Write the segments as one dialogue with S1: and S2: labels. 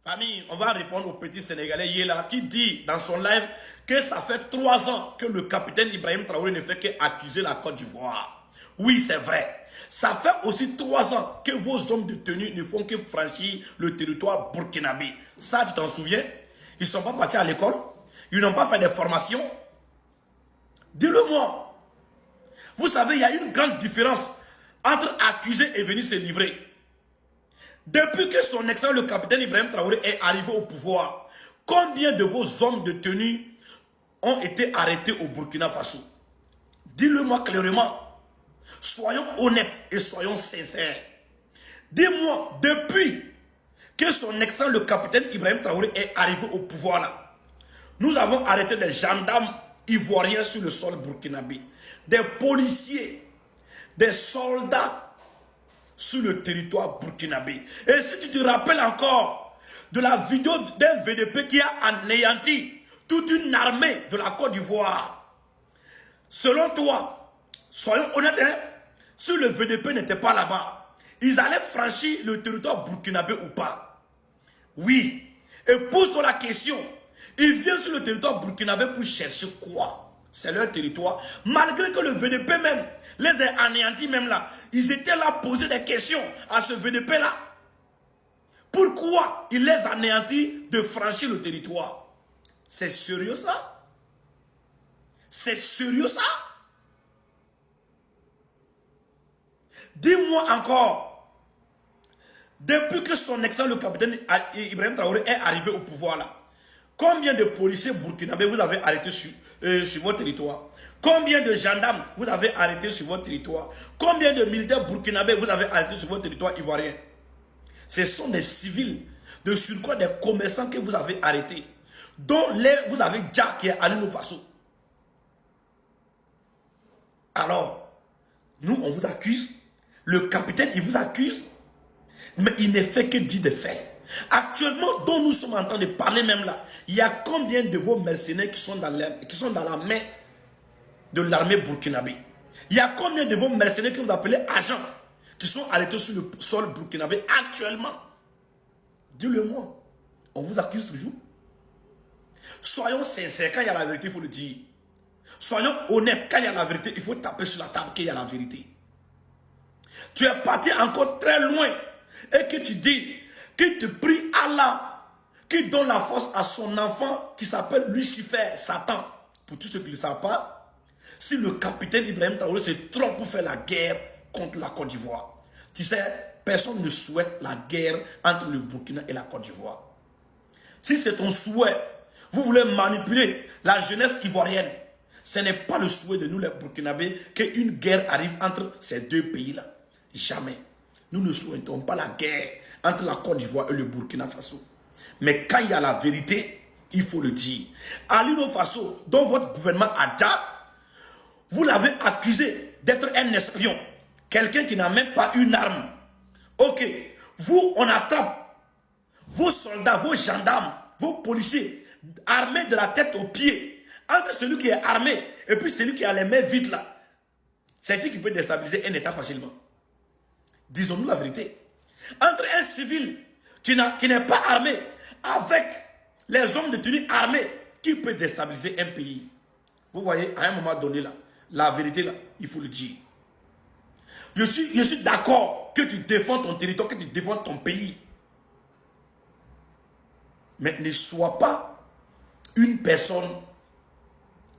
S1: Famille, on va répondre au petit Sénégalais Yela qui dit dans son live que ça fait 3 ans que le capitaine Ibrahim Traoré ne fait qu'accuser la Côte d'Ivoire. Oui, c'est vrai. Ça fait aussi 3 ans que vos hommes de tenue ne font que franchir le territoire burkinabé. Ça, tu t'en souviens? Ils ne sont pas partis à l'école. Ils n'ont pas fait des formations. Dis-le-moi. Vous savez, il y a une grande différence entre accuser et venir se livrer. Depuis que son excellent le capitaine Ibrahim Traoré est arrivé au pouvoir, combien de vos hommes de tenue ont été arrêtés au Burkina Faso? Dis-le-moi clairement. Soyons honnêtes et soyons sincères. Dis-moi, depuis que son excellent le capitaine Ibrahim Traoré est arrivé au pouvoir là, nous avons arrêté des gendarmes ivoiriens sur le sol burkinabé, des policiers, des soldats sur le territoire burkinabé. Et si tu te rappelles encore de la vidéo d'un VDP qui a anéanti toute une armée de la Côte d'Ivoire, selon toi, soyons honnêtes, hein, si le VDP n'était pas là-bas, ils allaient franchir le territoire burkinabé ou pas? Oui. Et pose-toi la question, ils viennent sur le territoire burkinabé pour chercher quoi? C'est leur territoire. Malgré que le VDP même les a anéantis même là, ils étaient là à poser des questions à ce VDP là. Pourquoi il les anéantit de franchir le territoire? C'est sérieux ça? C'est sérieux ça? Dis-moi encore, depuis que son excellent le capitaine Ibrahim Traoré est arrivé au pouvoir là, combien de policiers burkinabés vous avez arrêtés sur votre territoire? Combien de gendarmes vous avez arrêtés sur votre territoire? Combien de militaires burkinabés vous avez arrêtés sur votre territoire ivoirien? Ce sont des civils, de surcroît des commerçants que vous avez arrêtés, dont vous avez déjà qui est allé nous Faso. Alors, nous on vous accuse, le capitaine il vous accuse, mais il ne fait que dire des faits. Actuellement, dont nous sommes en train de parler même là, il y a combien de vos mercenaires qui sont dans la main de l'armée burkinabé? Il y a combien de vos mercenaires que vous appelez agents qui sont arrêtés sur le sol burkinabé actuellement? Dis-le-moi. On vous accuse toujours. Soyons sincères, quand il y a la vérité, il faut le dire. Soyons honnêtes, quand il y a la vérité, il faut taper sur la table qu'il y a la vérité. Tu es parti encore très loin et que tu dis qu'il te prie Allah, qui donne la force à son enfant qui s'appelle Lucifer, Satan. Pour tous ceux qui ne le savent pas, si le capitaine Ibrahim Traoré se trompe pour faire la guerre contre la Côte d'Ivoire, tu sais, personne ne souhaite la guerre entre le Burkina et la Côte d'Ivoire. Si c'est ton souhait, vous voulez manipuler la jeunesse ivoirienne, ce n'est pas le souhait de nous les Burkinabés qu'une guerre arrive entre ces deux pays-là. Jamais. Nous ne souhaitons pas la guerre entre la Côte d'Ivoire et le Burkina Faso. Mais quand il y a la vérité, il faut le dire. Alino Faso, dont votre gouvernement a déjà, vous l'avez accusé d'être un espion. Quelqu'un qui n'a même pas une arme. Ok, vous, on attrape vos soldats, vos gendarmes, vos policiers, armés de la tête aux pieds. Entre celui qui est armé et puis celui qui a les mains vides là, c'est qui peut déstabiliser un État facilement. Disons-nous la vérité. Entre un civil qui n'est pas armé avec les hommes de tenue armés, qui peut déstabiliser un pays? Vous voyez, à un moment donné là, la vérité là, il faut le dire. Je suis d'accord que tu défends ton territoire, que tu défends ton pays. Mais ne sois pas une personne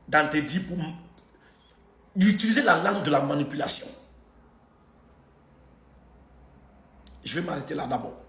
S1: dans tes dits pour utiliser la langue de la manipulation. Je vais m'arrêter là d'abord.